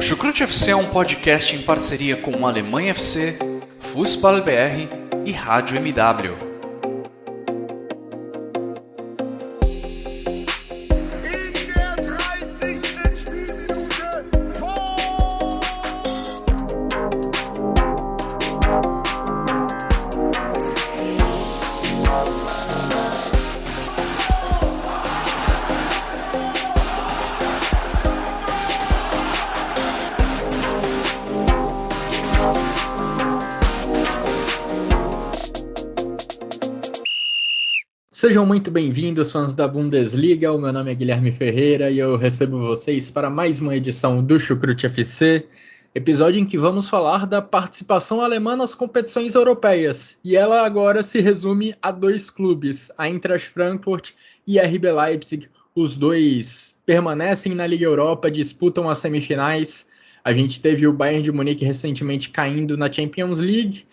O Chucrute FC é um podcast em parceria com Alemanha FC, Fußball BR e Rádio MW. Sejam muito bem-vindos, fãs da Bundesliga. O meu nome é Guilherme Ferreira e eu recebo vocês para mais uma edição do Chucrute FC, episódio em que vamos falar da participação alemã nas competições europeias. E ela agora se resume a dois clubes, a Eintracht Frankfurt e a RB Leipzig. Os dois permanecem na Liga Europa, disputam as semifinais. A gente teve o Bayern de Munique recentemente caindo na Champions League.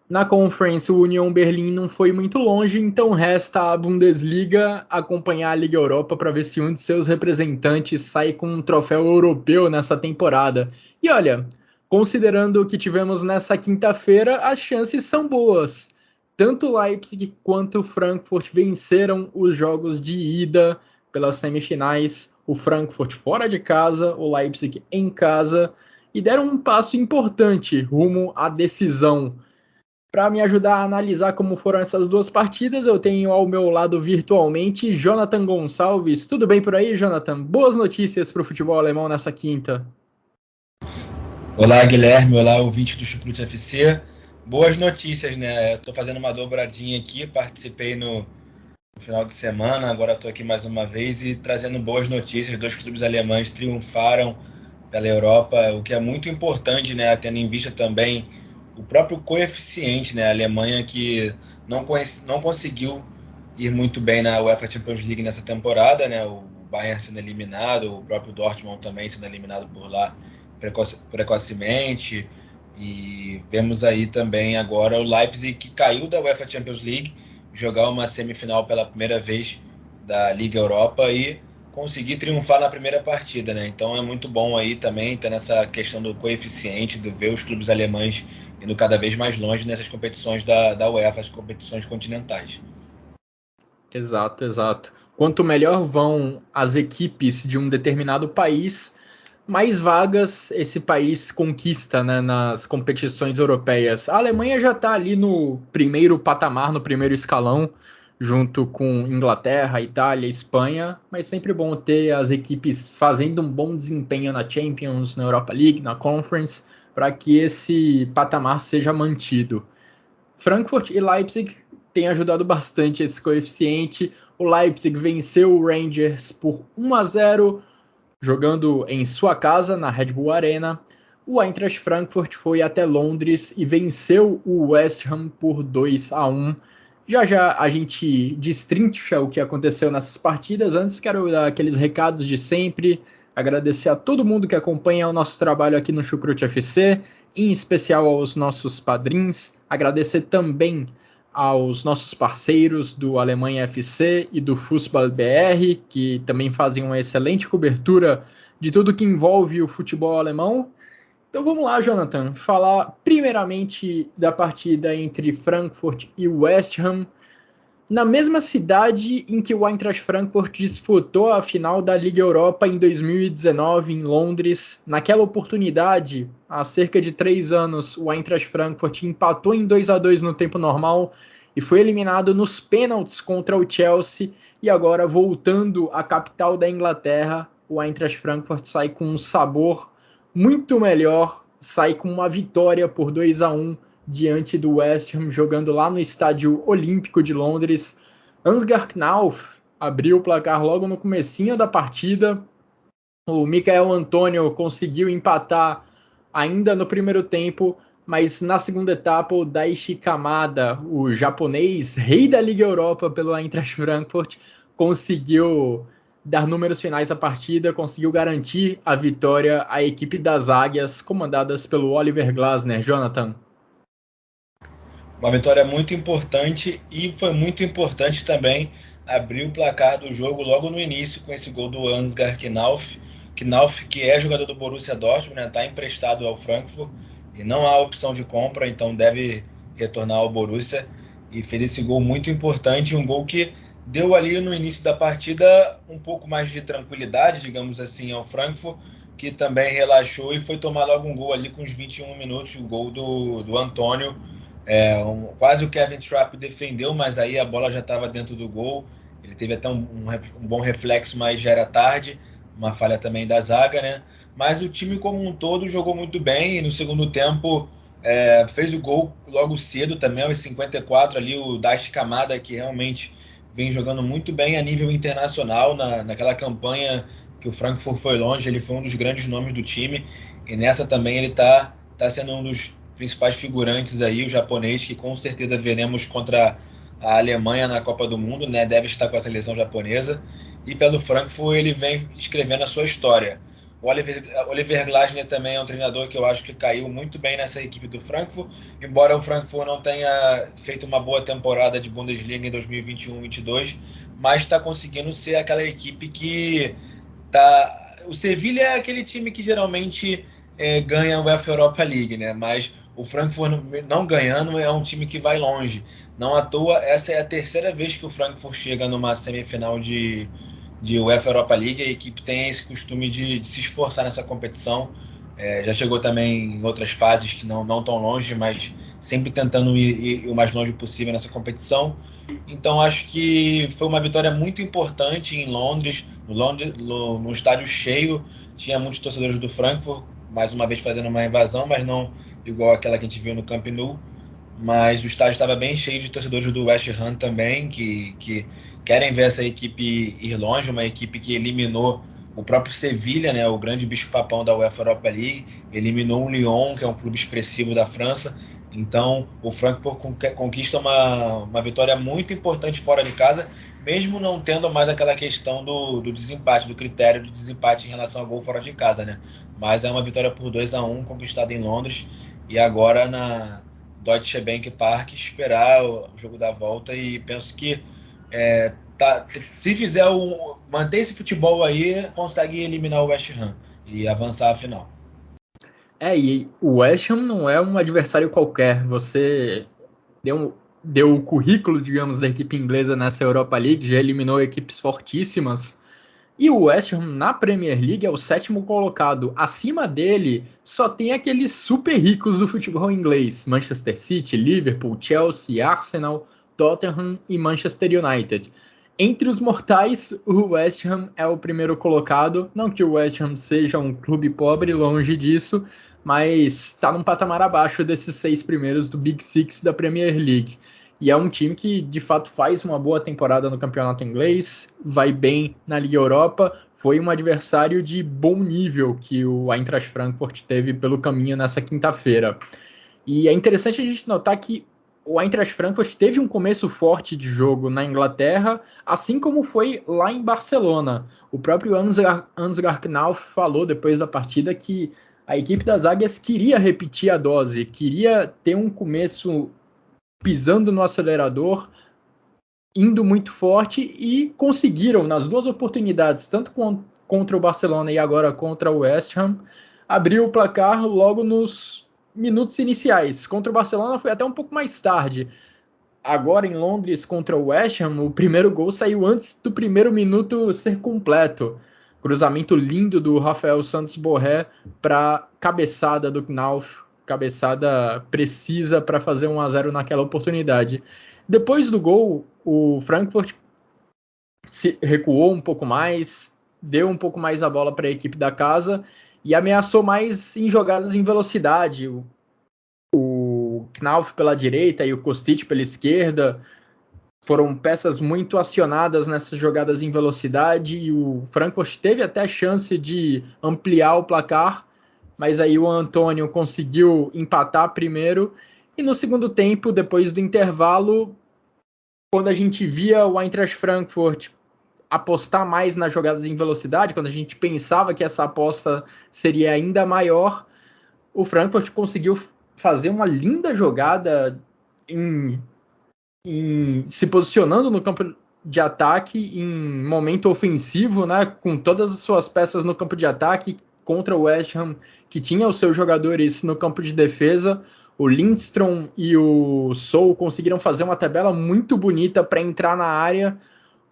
Na Conference, o Union Berlin não foi muito longe, então resta a Bundesliga acompanhar a Liga Europa para ver se um de seus representantes sai com um troféu europeu nessa temporada. E olha, considerando o que tivemos nessa quinta-feira, as chances são boas. Tanto Leipzig quanto Frankfurt venceram os jogos de ida pelas semifinais, o Frankfurt fora de casa, o Leipzig em casa, e deram um passo importante rumo à decisão. Para me ajudar a analisar como foram essas duas partidas, eu tenho ao meu lado virtualmente Jonathan Gonçalves. Tudo bem por aí, Jonathan? Boas notícias para o futebol alemão nessa quinta. Olá, Guilherme. Olá, ouvinte do Chucrute FC. Boas notícias, né? Estou fazendo uma dobradinha aqui, participei no final de semana, agora estou aqui mais uma vez e trazendo boas notícias. Dois clubes alemães triunfaram pela Europa, o que é muito importante, né? Tendo em vista também o próprio coeficiente, né? A Alemanha que não conseguiu ir muito bem na UEFA Champions League nessa temporada, né? O Bayern sendo eliminado, o próprio Dortmund também sendo eliminado por lá precocemente. E vemos aí também agora o Leipzig, que caiu da UEFA Champions League, jogar uma semifinal pela primeira vez da Liga Europa e conseguir triunfar na primeira partida, né? Então é muito bom aí também ter nessa questão do coeficiente, de ver os clubes alemães indo cada vez mais longe nessas competições da UEFA, as competições continentais. Exato. Quanto melhor vão as equipes de um determinado país, mais vagas esse país conquista, né, nas competições europeias. A Alemanha já está ali no primeiro patamar, no primeiro escalão, junto com Inglaterra, Itália, Espanha, mas sempre bom ter as equipes fazendo um bom desempenho na Champions, na Europa League, na Conference, para que esse patamar seja mantido. Frankfurt e Leipzig têm ajudado bastante esse coeficiente. O Leipzig venceu o Rangers por 1-0, jogando em sua casa, na Red Bull Arena. O Eintracht Frankfurt foi até Londres e venceu o West Ham por 2-1. Já a gente destrincha o que aconteceu nessas partidas. Antes, quero dar aqueles recados de sempre. Agradecer a todo mundo que acompanha o nosso trabalho aqui no Chucrute FC, em especial aos nossos padrinhos. Agradecer também aos nossos parceiros do Alemanha FC e do Fußball BR, que também fazem uma excelente cobertura de tudo que envolve o futebol alemão. Então vamos lá, Jonathan, falar primeiramente da partida entre Frankfurt e West Ham, na mesma cidade em que o Eintracht Frankfurt disputou a final da Liga Europa em 2019 em Londres. Naquela oportunidade, há cerca de 3 anos, o Eintracht Frankfurt empatou em 2-2 no tempo normal e foi eliminado nos pênaltis contra o Chelsea. E agora, voltando à capital da Inglaterra, o Eintracht Frankfurt sai com um sabor muito melhor, sai com uma vitória por 2-1 diante do West Ham, jogando lá no Estádio Olímpico de Londres. Ansgar Knauf abriu o placar logo no comecinho da partida. O Michael Antonio conseguiu empatar ainda no primeiro tempo, mas na segunda etapa o Daichi Kamada, o japonês, rei da Liga Europa pelo Eintracht Frankfurt, conseguiu dar números finais à partida, conseguiu garantir a vitória à equipe das Águias, comandadas pelo Oliver Glasner. Jonathan. Uma vitória muito importante, e foi muito importante também abrir o placar do jogo logo no início com esse gol do Ansgar Knauf, Knauf, que é jogador do Borussia Dortmund, está emprestado ao Frankfurt e não há opção de compra, então deve retornar ao Borussia, e fez esse gol muito importante, um gol que deu ali no início da partida um pouco mais de tranquilidade, digamos assim, ao Frankfurt, que também relaxou e foi tomar logo um gol ali com os 21 minutos, o gol do Antônio. Quase o Kevin Trapp defendeu, mas aí a bola já estava dentro do gol. Ele teve até um bom reflexo, mas já era tarde. Uma falha também da zaga, né? Mas o time como um todo jogou muito bem e no segundo tempo fez o gol logo cedo também, aos 54 ali, o Daichi Kamada, que realmente vem jogando muito bem a nível internacional. Naquela campanha que o Frankfurt foi longe, ele foi um dos grandes nomes do time, e nessa também ele tá sendo um dos principais figurantes aí, o japonês, que com certeza veremos contra a Alemanha na Copa do Mundo, né? Deve estar com a seleção japonesa, e pelo Frankfurt ele vem escrevendo a sua história. O Oliver Glasner também é um treinador que eu acho que caiu muito bem nessa equipe do Frankfurt, embora o Frankfurt não tenha feito uma boa temporada de Bundesliga em 2021-22, mas está conseguindo ser aquela equipe que tá. O Sevilla é aquele time que geralmente ganha a UEFA Europa League, né? Mas o Frankfurt não ganhando é um time que vai longe. Não à toa, essa é a terceira vez que o Frankfurt chega numa semifinal de UEFA Europa League. A equipe tem esse costume de se esforçar nessa competição. Já chegou também em outras fases que não tão longe, mas sempre tentando ir o mais longe possível nessa competição. Então acho que foi uma vitória muito importante em Londres, no estádio cheio. Tinha muitos torcedores do Frankfurt, mais uma vez fazendo uma invasão, mas não igual aquela que a gente viu no Camp Nou. Mas o estádio estava bem cheio de torcedores do West Ham também, que querem ver essa equipe ir longe, uma equipe que eliminou o próprio Sevilla, né, o grande bicho-papão da UEFA Europa League, eliminou o Lyon, que é um clube expressivo da França. Então o Frankfurt conquista uma vitória muito importante fora de casa, mesmo não tendo mais aquela questão do desempate, do critério de desempate em relação ao gol fora de casa, né? Mas é uma vitória por 2-1 conquistada em Londres, e agora na Deutsche Bank Park esperar o jogo da volta, e penso que se fizer manter esse futebol aí, consegue eliminar o West Ham e avançar à final. E o West Ham não é um adversário qualquer. Você deu o currículo, digamos, da equipe inglesa nessa Europa League, já eliminou equipes fortíssimas. E o West Ham na Premier League é o 7º colocado. Acima dele só tem aqueles super ricos do futebol inglês: Manchester City, Liverpool, Chelsea, Arsenal, Tottenham e Manchester United. Entre os mortais, o West Ham é o primeiro colocado. Não que o West Ham seja um clube pobre, longe disso, mas está num patamar abaixo desses 6 primeiros do Big Six da Premier League. E é um time que, de fato, faz uma boa temporada no campeonato inglês, vai bem na Liga Europa. Foi um adversário de bom nível que o Eintracht Frankfurt teve pelo caminho nessa quinta-feira. E é interessante a gente notar que o Eintracht Frankfurt teve um começo forte de jogo na Inglaterra, assim como foi lá em Barcelona. O próprio Ansgar Knauf falou depois da partida que a equipe das Águias queria repetir a dose, queria ter um começo pisando no acelerador, indo muito forte, e conseguiram nas duas oportunidades, tanto contra o Barcelona e agora contra o West Ham, abrir o placar logo nos minutos iniciais. Contra o Barcelona foi até um pouco mais tarde. Agora em Londres contra o West Ham, o primeiro gol saiu antes do primeiro minuto ser completo. Cruzamento lindo do Rafael Santos Borré para cabeçada do Knauf, cabeçada precisa para fazer 1-0 naquela oportunidade. Depois do gol, o Frankfurt se recuou um pouco mais, deu um pouco mais a bola para a equipe da casa e ameaçou mais em jogadas em velocidade. O Knauf pela direita e o Kostic pela esquerda foram peças muito acionadas nessas jogadas em velocidade, e o Frankfurt teve até a chance de ampliar o placar, mas aí o Antônio conseguiu empatar primeiro, e no segundo tempo, depois do intervalo, quando a gente via o Eintracht Frankfurt apostar mais nas jogadas em velocidade, quando a gente pensava que essa aposta seria ainda maior, o Frankfurt conseguiu fazer uma linda jogada se posicionando no campo de ataque em momento ofensivo, né, com todas as suas peças no campo de ataque, contra o West Ham, que tinha os seus jogadores no campo de defesa. O Lindstrom e o Soul conseguiram fazer uma tabela muito bonita para entrar na área.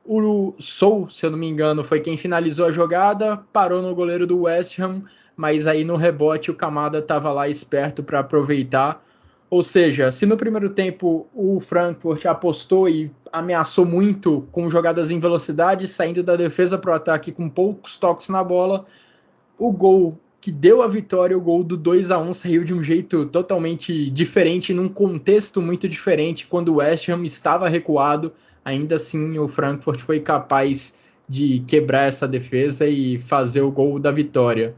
O Soul, se eu não me engano, foi quem finalizou a jogada, parou no goleiro do West Ham, mas aí no rebote o Kamada estava lá esperto para aproveitar. Ou seja, se no primeiro tempo o Frankfurt apostou e ameaçou muito com jogadas em velocidade, saindo da defesa para o ataque com poucos toques na bola, o gol que deu a vitória, o gol do 2-1, saiu de um jeito totalmente diferente, num contexto muito diferente, quando o West Ham estava recuado. Ainda assim, o Frankfurt foi capaz de quebrar essa defesa e fazer o gol da vitória.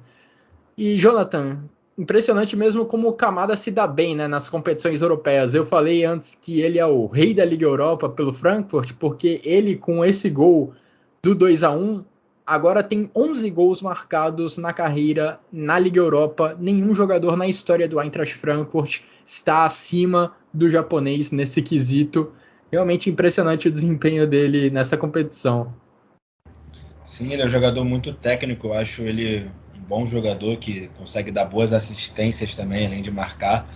E, Jonathan, impressionante mesmo como o Kamada se dá bem, né, nas competições europeias. Eu falei antes que ele é o rei da Liga Europa pelo Frankfurt, porque ele, com esse gol do 2-1, agora tem 11 gols marcados na carreira na Liga Europa. Nenhum jogador na história do Eintracht Frankfurt está acima do japonês nesse quesito. Realmente impressionante o desempenho dele nessa competição. Sim, ele é um jogador muito técnico. Eu acho ele um bom jogador que consegue dar boas assistências também, além de marcar.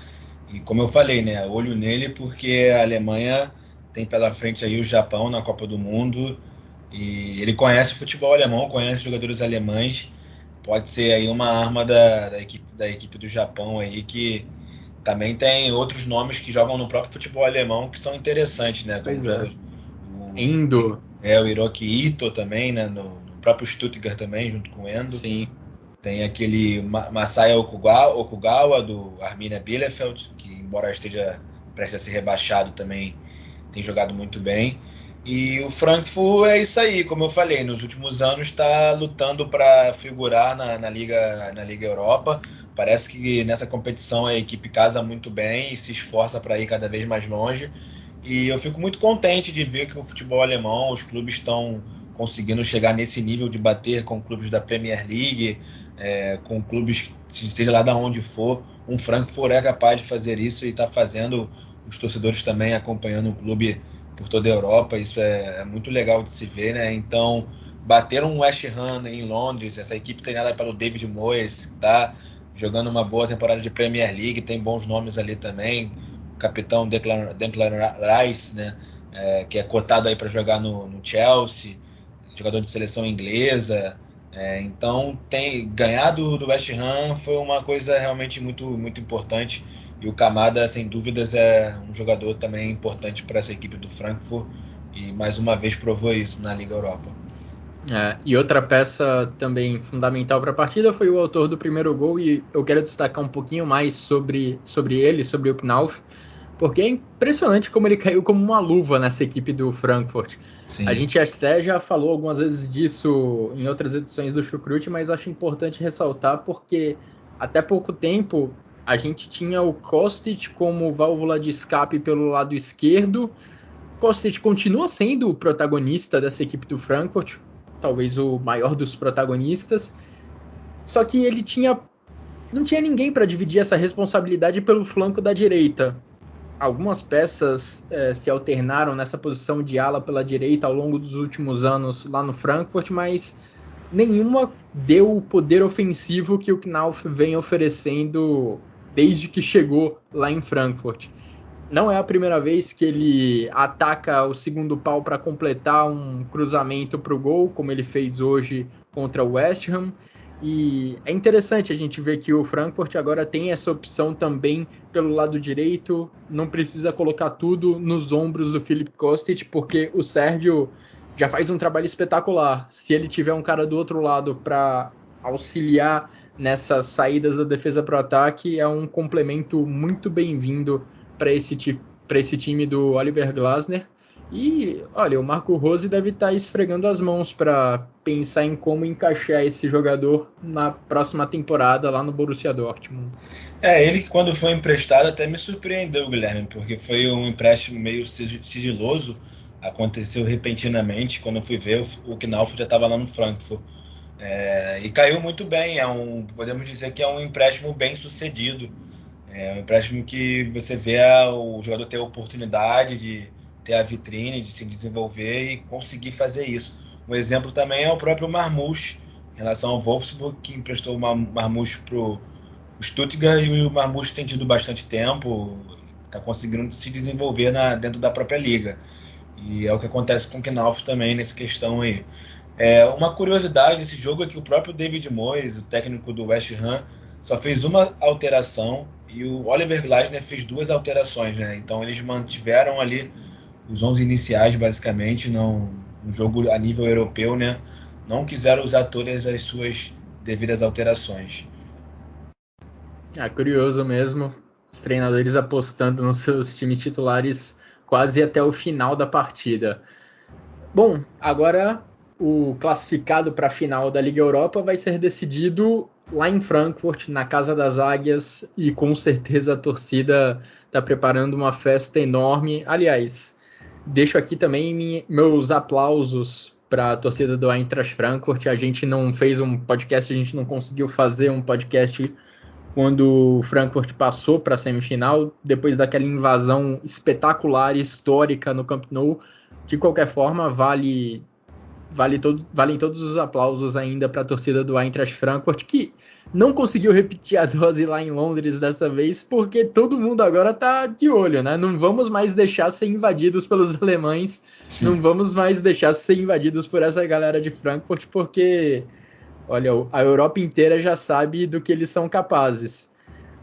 E como eu falei, né, olho nele porque a Alemanha tem pela frente aí o Japão na Copa do Mundo. E ele conhece o futebol alemão, conhece jogadores alemães. Pode ser aí uma arma da equipe do Japão aí, que também tem outros nomes que jogam no próprio futebol alemão que são interessantes, né? Como Pois é. o, Endo. o Hiroki Ito também, né? No próprio Stuttgart também, junto com o Endo. Sim. Tem aquele Masaya Okugawa do Arminia Bielefeld, que embora esteja prestes a ser rebaixado também, tem jogado muito bem. E o Frankfurt é isso aí, como eu falei, nos últimos anos está lutando para figurar na Liga Europa. Parece que nessa competição a equipe casa muito bem e se esforça para ir cada vez mais longe. E eu fico muito contente de ver que o futebol alemão, os clubes estão conseguindo chegar nesse nível de bater com clubes da Premier League, com clubes, seja lá de onde for. Um Frankfurt é capaz de fazer isso e está fazendo, os torcedores também acompanhando o clube por toda a Europa. Isso é muito legal de se ver, né? Então, bater um West Ham em Londres, essa equipe treinada pelo David Moyes, que está jogando uma boa temporada de Premier League, tem bons nomes ali também, o capitão Declan Rice, né? Que é cotado aí para jogar no Chelsea, jogador de seleção inglesa. Então, ganhar do West Ham foi uma coisa realmente muito, muito importante. E o Kamada, sem dúvidas, é um jogador também importante para essa equipe do Frankfurt. E mais uma vez provou isso na Liga Europa. E outra peça também fundamental para a partida foi o autor do primeiro gol. E eu quero destacar um pouquinho mais sobre ele, sobre o Knauf, porque é impressionante como ele caiu como uma luva nessa equipe do Frankfurt. Sim. A gente até já falou algumas vezes disso em outras edições do Chucrute, mas acho importante ressaltar porque até pouco tempo a gente tinha o Kostic como válvula de escape pelo lado esquerdo. Kostic continua sendo o protagonista dessa equipe do Frankfurt, talvez o maior dos protagonistas, só que ele não tinha ninguém para dividir essa responsabilidade pelo flanco da direita. Algumas peças se alternaram nessa posição de ala pela direita ao longo dos últimos anos lá no Frankfurt, mas nenhuma deu o poder ofensivo que o Knauf vem oferecendo desde que chegou lá em Frankfurt. Não é a primeira vez que ele ataca o segundo pau para completar um cruzamento para o gol, como ele fez hoje contra o West Ham. E é interessante a gente ver que o Frankfurt agora tem essa opção também pelo lado direito. Não precisa colocar tudo nos ombros do Filip Kostic, porque o Sérgio já faz um trabalho espetacular. Se ele tiver um cara do outro lado para auxiliar nessas saídas da defesa para o ataque, é um complemento muito bem-vindo para esse time do Oliver Glasner. E, olha, o Marco Rose deve estar esfregando as mãos para pensar em como encaixar esse jogador na próxima temporada lá no Borussia Dortmund. Ele que quando foi emprestado até me surpreendeu, Guilherme, porque foi um empréstimo meio sigiloso, aconteceu repentinamente. Quando eu fui ver, o Knauf já estava lá no Frankfurt. E caiu muito bem, podemos dizer que é um empréstimo bem sucedido. É um empréstimo que você vê o jogador ter a oportunidade de ter a vitrine, de se desenvolver e conseguir fazer isso. Um exemplo também é o próprio Marmoush, em relação ao Wolfsburg, que emprestou o Marmoush para o Stuttgart, e o Marmoush tem tido bastante tempo, está conseguindo se desenvolver dentro da própria liga. E é o que acontece com o Knauf também nessa questão aí. Uma curiosidade desse jogo é que o próprio David Moyes, o técnico do West Ham, só fez uma alteração e o Oliver Glasner fez 2 alterações, né? Então eles mantiveram ali os 11 iniciais, basicamente, um jogo a nível europeu, né? Não quiseram usar todas as suas devidas alterações. Curioso mesmo, os treinadores apostando nos seus times titulares quase até o final da partida. Bom, agora o classificado para a final da Liga Europa vai ser decidido lá em Frankfurt, na Casa das Águias, e com certeza a torcida está preparando uma festa enorme. Aliás, deixo aqui também meus aplausos para a torcida do Eintracht Frankfurt. A gente não fez um podcast, a gente não conseguiu fazer um podcast quando o Frankfurt passou para a semifinal, depois daquela invasão espetacular e histórica no Camp Nou. De qualquer forma, valem todos os aplausos ainda para a torcida do Eintracht Frankfurt, que não conseguiu repetir a dose lá em Londres dessa vez, porque todo mundo agora está de olho, né? Não vamos mais deixar ser invadidos pelos alemães, Sim. Não vamos mais deixar ser invadidos por essa galera de Frankfurt, porque, olha, a Europa inteira já sabe do que eles são capazes.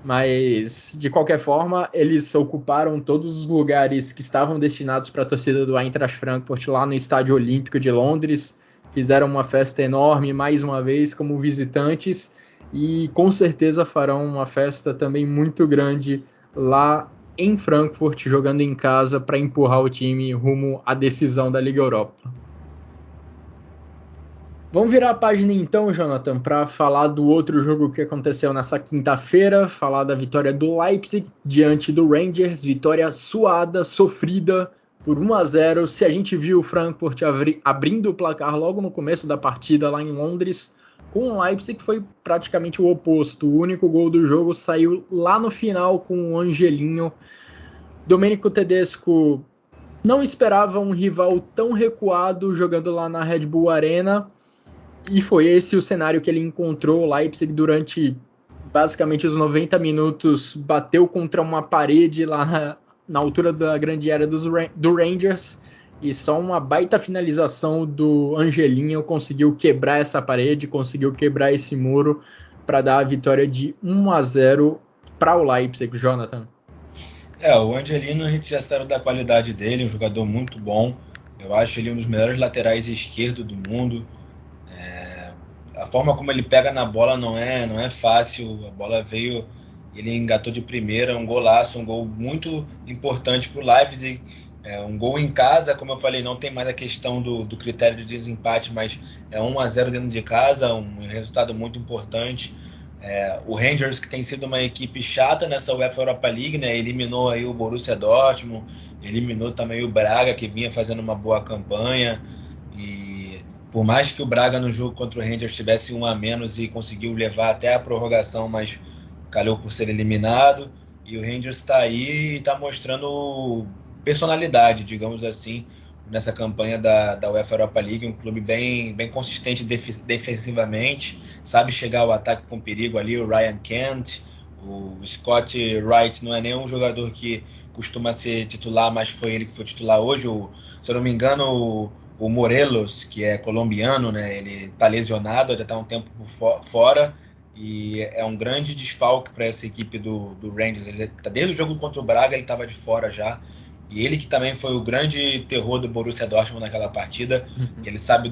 Mas, de qualquer forma, eles ocuparam todos os lugares que estavam destinados para a torcida do Eintracht Frankfurt lá no Estádio Olímpico de Londres, fizeram uma festa enorme, mais uma vez, como visitantes, e com certeza farão uma festa também muito grande lá em Frankfurt, jogando em casa para empurrar o time rumo à decisão da Liga Europa. Vamos virar a página então, Jonathan, para falar do outro jogo que aconteceu nessa quinta-feira, falar da vitória do Leipzig diante do Rangers, vitória suada, sofrida por 1-0. Se a gente viu o Frankfurt abrindo o placar logo no começo da partida lá em Londres, com o Leipzig foi praticamente o oposto. O único gol do jogo saiu lá no final com o Angelinho. Domenico Tedesco não esperava um rival tão recuado jogando lá na Red Bull Arena. E foi esse o cenário que ele encontrou. O Leipzig, durante basicamente os 90 minutos, bateu contra uma parede lá na altura da grande área do Rangers, e só uma baita finalização do Angelinho conseguiu quebrar essa parede, conseguiu quebrar esse muro para dar a vitória de 1-0 para o Leipzig, Jonathan. O Angelino, a gente já sabe da qualidade dele, um jogador muito bom. Eu acho ele um dos melhores laterais esquerdos do mundo. A forma como ele pega na bola não é fácil. A bola veio, ele engatou de primeira, um golaço, um gol muito importante para o Leipzig. Um gol em casa, como eu falei, não tem mais a questão do critério de desempate, mas é 1-0 dentro de casa, um resultado muito importante. O Rangers, que tem sido uma equipe chata nessa UEFA Europa League, né, eliminou aí o Borussia Dortmund, eliminou também o Braga, que vinha fazendo uma boa campanha. E por mais que o Braga no jogo contra o Rangers tivesse 1 a menos e conseguiu levar até a prorrogação, mas calhou por ser eliminado. E o Rangers está aí e está mostrando personalidade, digamos assim, nessa campanha da UEFA Europa League. Um clube bem consistente defensivamente, sabe chegar ao ataque com perigo ali. O Ryan Kent, o Scott Wright não é nenhum jogador que costuma ser titular, mas foi ele que foi titular hoje. Se eu não me engano, o Morelos, que é colombiano, né, ele está lesionado, já está um tempo fora, e é um grande desfalque para essa equipe do Rangers. Ele tá, desde o jogo contra o Braga ele estava de fora já, e ele que também foi o grande terror do Borussia Dortmund naquela partida. Ele sabe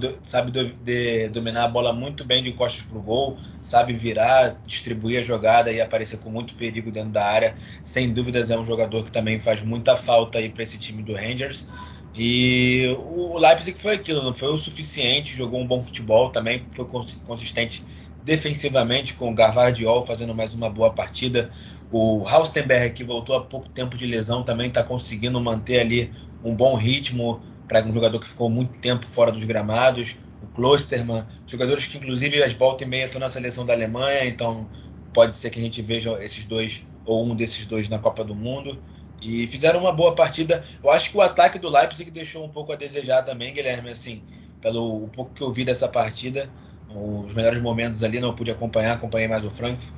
dominar a bola muito bem de costas para o gol, sabe virar, distribuir a jogada e aparecer com muito perigo dentro da área. Sem dúvidas é um jogador que também faz muita falta aí para esse time do Rangers. E o Leipzig foi aquilo, não foi o suficiente, jogou um bom futebol também, foi consistente defensivamente, com o Gvardiol fazendo mais uma boa partida. O Halstenberg, que voltou há pouco tempo de lesão, também está conseguindo manter ali um bom ritmo para um jogador que ficou muito tempo fora dos gramados. O Klostermann, jogadores que inclusive às volta e meia estão na seleção da Alemanha, então pode ser que a gente veja esses dois ou um desses dois na Copa do Mundo. E fizeram uma boa partida. Eu acho que o ataque do Leipzig deixou um pouco a desejar também, Guilherme, assim, pelo pouco que eu vi dessa partida, os melhores momentos ali, não pude acompanhar, acompanhei mais o Frankfurt.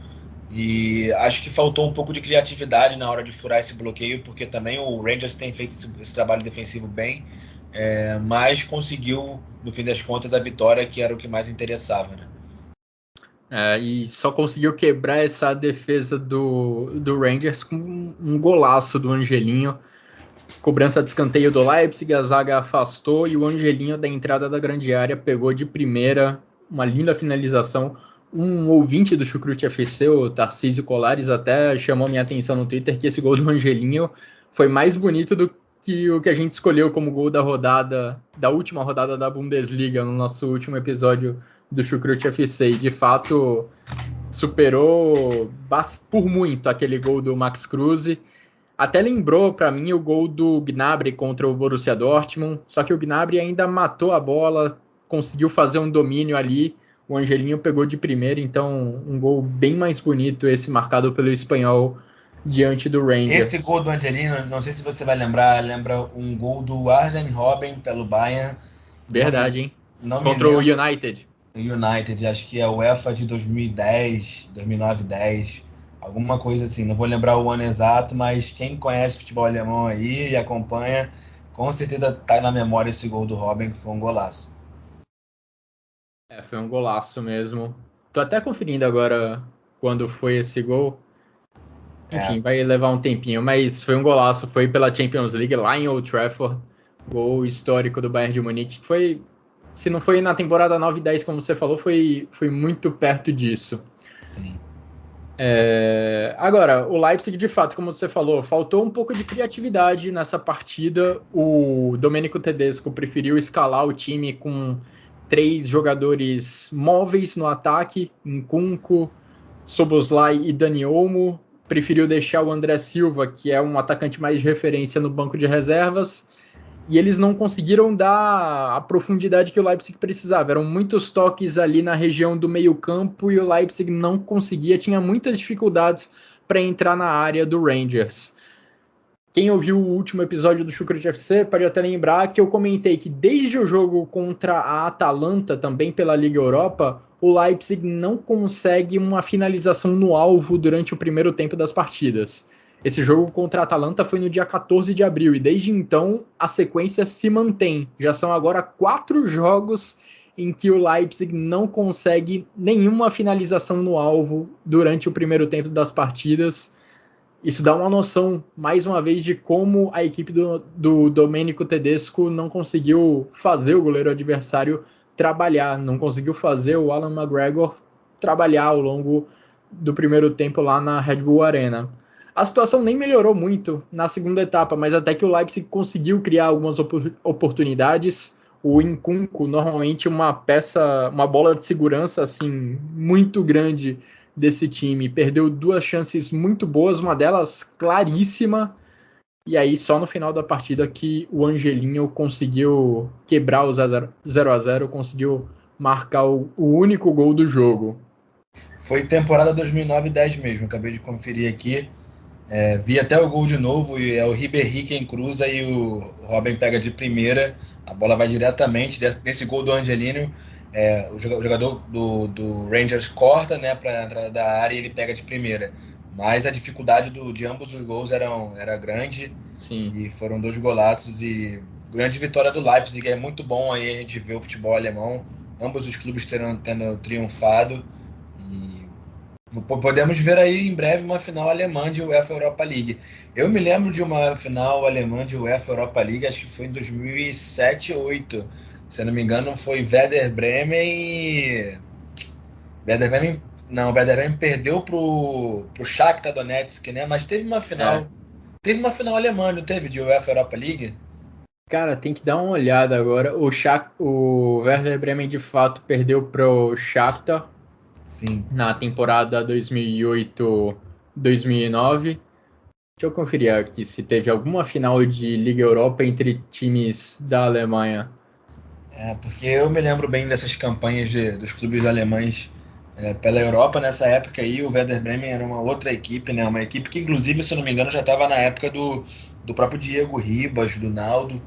E acho que faltou um pouco de criatividade na hora de furar esse bloqueio, porque também o Rangers tem feito esse trabalho defensivo bem, mas conseguiu, no fim das contas, a vitória, que era o que mais interessava, né? E só conseguiu quebrar essa defesa do Rangers com um golaço do Angelinho. Cobrança de escanteio do Leipzig, a zaga afastou e o Angelinho da entrada da grande área pegou de primeira, uma linda finalização. Um ouvinte do Chucrute FC, o Tarcísio Colares, até chamou minha atenção no Twitter que esse gol do Angelinho foi mais bonito do que o que a gente escolheu como gol da última rodada da Bundesliga, no nosso último episódio do Chucrute FC. E de fato superou por muito aquele gol do Max Kruse. Até lembrou para mim o gol do Gnabry contra o Borussia Dortmund, só que o Gnabry ainda matou a bola, conseguiu fazer um domínio ali, o Angelinho pegou de primeira, então um gol bem mais bonito esse marcado pelo espanhol diante do Rangers. Esse gol do Angelino, não sei se você vai lembrar, lembra um gol do Arjen Robben pelo Bayern. Verdade, hein? Não contra me o lembro. United. United, acho que é a UEFA de 2010, 2009-10, alguma coisa assim. Não vou lembrar o ano exato, mas quem conhece futebol alemão aí e acompanha, com certeza tá na memória esse gol do Robben, que foi um golaço. Foi um golaço mesmo. Tô até conferindo agora quando foi esse gol. Enfim, vai levar um tempinho, mas foi um golaço. Foi pela Champions League lá em Old Trafford. Gol histórico do Bayern de Munique. Foi, se não foi na temporada 9 e 10, como você falou, foi muito perto disso. Sim. Agora, o Leipzig, de fato, como você falou, faltou um pouco de criatividade nessa partida. O Domenico Tedesco preferiu escalar o time com 3 jogadores móveis no ataque, Nkunku, Szoboszlai e Dani Olmo. Preferiu deixar o André Silva, que é um atacante mais de referência, no banco de reservas. E eles não conseguiram dar a profundidade que o Leipzig precisava. Eram muitos toques ali na região do meio-campo e o Leipzig não conseguia, tinha muitas dificuldades para entrar na área do Rangers. Quem ouviu o último episódio do Chucrute FC pode até lembrar que eu comentei que desde o jogo contra a Atalanta, também pela Liga Europa, o Leipzig não consegue uma finalização no alvo durante o primeiro tempo das partidas. Esse jogo contra a Atalanta foi no dia 14 de abril e desde então a sequência se mantém. Já são agora 4 jogos em que o Leipzig não consegue nenhuma finalização no alvo durante o primeiro tempo das partidas. Isso dá uma noção, mais uma vez, de como a equipe do Domenico Tedesco não conseguiu fazer o goleiro adversário trabalhar, não conseguiu fazer o Alan McGregor trabalhar ao longo do primeiro tempo lá na Red Bull Arena. A situação nem melhorou muito na segunda etapa, mas até que o Leipzig conseguiu criar algumas oportunidades. O Nkunku, normalmente uma bola de segurança assim muito grande desse time, perdeu 2 chances muito boas, uma delas claríssima, e aí só no final da partida que o Angelinho conseguiu quebrar o 0-0, conseguiu marcar o único gol do jogo. Foi temporada 2009-10 mesmo, acabei de conferir aqui. Vi até o gol de novo, e é o Ribéry quem cruza e o Robben pega de primeira, a bola vai diretamente desse gol do Angelino. O jogador do Rangers corta, né, para a entrada da área e ele pega de primeira. Mas a dificuldade de ambos os gols era grande. Sim. E foram 2 golaços e grande vitória do Leipzig. É muito bom aí a gente ver o futebol alemão, ambos os clubes tendo triunfado. E podemos ver aí em breve uma final alemã de UEFA Europa League. Eu me lembro de uma final alemã de UEFA Europa League, acho que foi em 2007 ou 2008. Se eu não me engano, foi Werder Bremen e... Werder Bremen perdeu pro Shakhtar Donetsk, né? Mas teve uma final... Teve uma final alemã, não teve, de UEFA Europa League? Cara, tem que dar uma olhada agora. O Werder Bremen, de fato, perdeu pro Shakhtar. Sim. Na temporada 2008-2009. Deixa eu conferir aqui se teve alguma final de Liga Europa entre times da Alemanha. Porque eu me lembro bem dessas campanhas dos clubes alemães pela Europa nessa época aí. O Werder Bremen era uma outra equipe, né? Uma equipe que, inclusive, se eu não me engano, já estava na época do próprio Diego Ribas, do Naldo.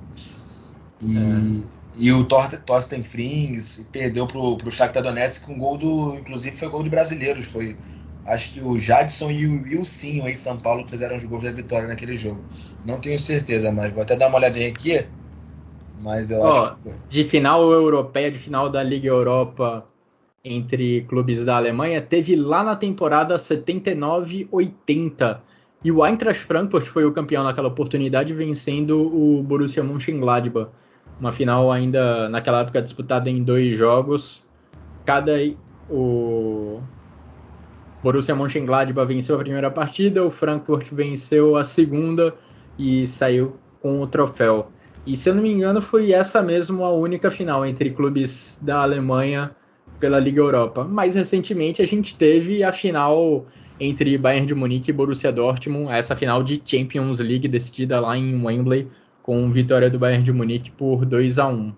E o Thorsten Frings perdeu pro Shakhtar Donetsk com gol inclusive foi gol de brasileiros. Foi, acho que o Jadson e o Wilson em São Paulo fizeram os gols da vitória naquele jogo. Não tenho certeza, mas vou até dar uma olhadinha aqui. Mas eu acho que foi. De final europeia, de final da Liga Europa entre clubes da Alemanha, teve lá na temporada 79-80. E o Eintracht Frankfurt foi o campeão naquela oportunidade, vencendo o Borussia Mönchengladbach. Uma final ainda naquela época disputada em 2 jogos. O Borussia Mönchengladbach venceu a primeira partida, o Frankfurt venceu a segunda e saiu com o troféu. E se eu não me engano, foi essa mesmo a única final entre clubes da Alemanha pela Liga Europa. Mais recentemente a gente teve a final entre Bayern de Munique e Borussia Dortmund, essa final de Champions League decidida lá em Wembley, com vitória do Bayern de Munique por 2-1.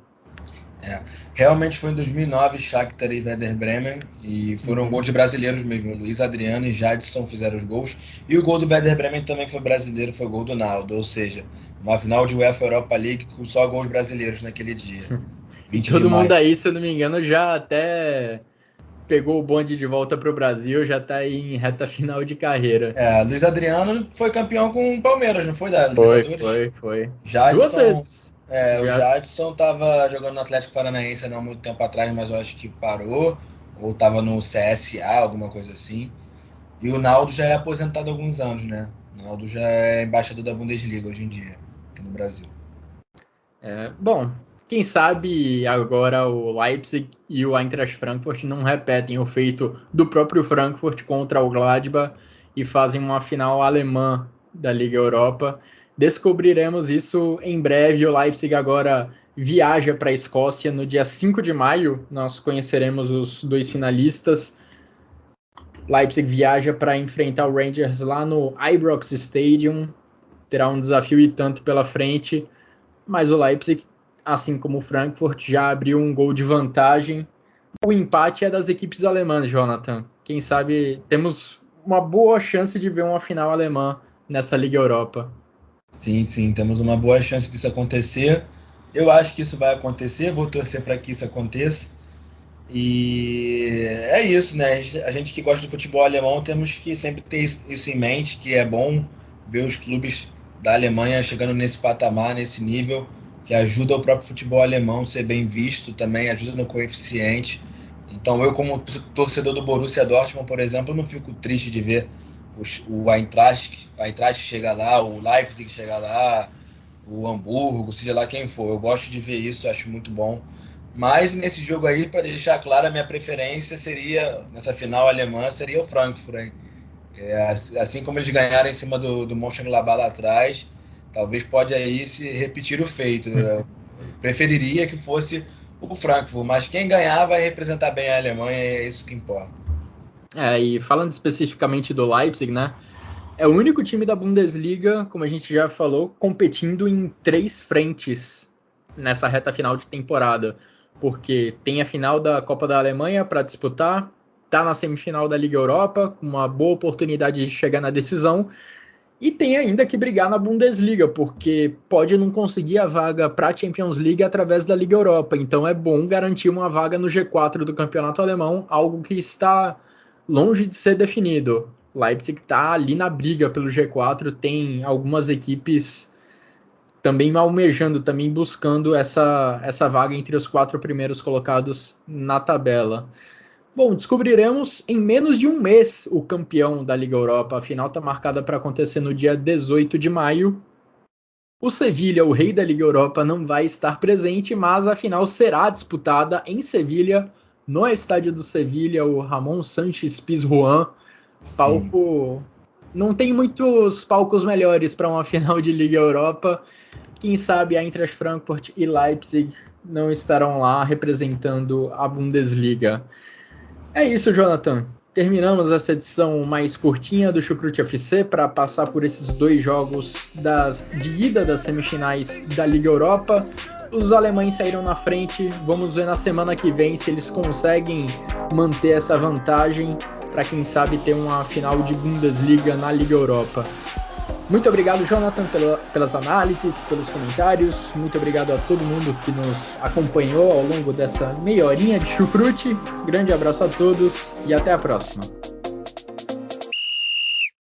Realmente foi em 2009, Shakhtar e Werder Bremen, e foram gols de brasileiros mesmo. Luiz Adriano e Jadson fizeram os gols, e o gol do Werder Bremen também foi brasileiro, foi gol do Naldo, ou seja, uma final de UEFA Europa League com só gols brasileiros naquele dia. E todo mundo aí, se eu não me engano, já até pegou o bonde de volta para o Brasil, já está aí em reta final de carreira. Luiz Adriano foi campeão com o Palmeiras, não foi? Foi. Jadson, 2 vezes. O Jadson estava jogando no Atlético Paranaense não há muito tempo atrás, mas eu acho que parou, ou estava no CSA, alguma coisa assim. E o Naldo já é aposentado há alguns anos, né? O Naldo já é embaixador da Bundesliga hoje em dia, aqui no Brasil. Bom, quem sabe agora o Leipzig e o Eintracht Frankfurt não repetem o feito do próprio Frankfurt contra o Gladbach e fazem uma final alemã da Liga Europa. Descobriremos isso em breve. O Leipzig agora viaja para a Escócia no dia 5 de maio. Nós conheceremos os 2 finalistas. Leipzig viaja para enfrentar o Rangers lá no Ibrox Stadium. Terá um desafio e tanto pela frente, mas o Leipzig, assim como o Frankfurt, já abriu um gol de vantagem. O empate é das equipes alemãs, Jonathan. Quem sabe temos uma boa chance de ver uma final alemã nessa Liga Europa. Sim, temos uma boa chance disso acontecer. Eu acho que isso vai acontecer, vou torcer para que isso aconteça. E é isso, né? A gente que gosta do futebol alemão temos que sempre ter isso em mente, que é bom ver os clubes da Alemanha chegando nesse patamar, nesse nível, que ajuda o próprio futebol alemão a ser bem visto também, ajuda no coeficiente. Então eu, como torcedor do Borussia Dortmund, por exemplo, não fico triste de ver o Eintracht chegar lá, o Leipzig chegar lá, o Hamburgo, seja lá quem for. Eu gosto de ver isso, acho muito bom. Mas nesse jogo aí, para deixar claro, a minha preferência seria, nessa final alemã, seria o Frankfurt, hein? Assim como eles ganharam em cima do Mönchengladbach lá atrás, talvez pode aí se repetir o feito. Eu preferiria que fosse o Frankfurt, mas quem ganhar vai representar bem a Alemanha, é isso que importa. E falando especificamente do Leipzig, né? É o único time da Bundesliga, como a gente já falou, competindo em 3 frentes nessa reta final de temporada. Porque tem a final da Copa da Alemanha para disputar, está na semifinal da Liga Europa, com uma boa oportunidade de chegar na decisão, e tem ainda que brigar na Bundesliga, porque pode não conseguir a vaga para a Champions League através da Liga Europa. Então é bom garantir uma vaga no G4 do campeonato alemão, algo que está longe de ser definido. Leipzig está ali na briga pelo G4, tem algumas equipes também almejando, também buscando essa vaga entre os 4 primeiros colocados na tabela. Bom, descobriremos em menos de um mês o campeão da Liga Europa. A final está marcada para acontecer no dia 18 de maio. O Sevilha, o rei da Liga Europa, não vai estar presente, mas a final será disputada em Sevilha, no estádio do Sevilha, o Ramon Sánchez Pizjuán. Palco... Não tem muitos palcos melhores para uma final de Liga Europa. Quem sabe a Eintracht Frankfurt e Leipzig não estarão lá representando a Bundesliga. É isso, Jonathan. terminamos essa edição mais curtinha do Chucrute FC para passar por esses 2 jogos de ida das semifinais da Liga Europa. Os alemães saíram na frente, vamos ver na semana que vem se eles conseguem manter essa vantagem para quem sabe ter uma final de Bundesliga na Liga Europa. Muito obrigado, Jonathan, pelas análises, pelos comentários. Muito obrigado a todo mundo que nos acompanhou ao longo dessa meia horinha de Chucrute. Grande abraço a todos e até a próxima.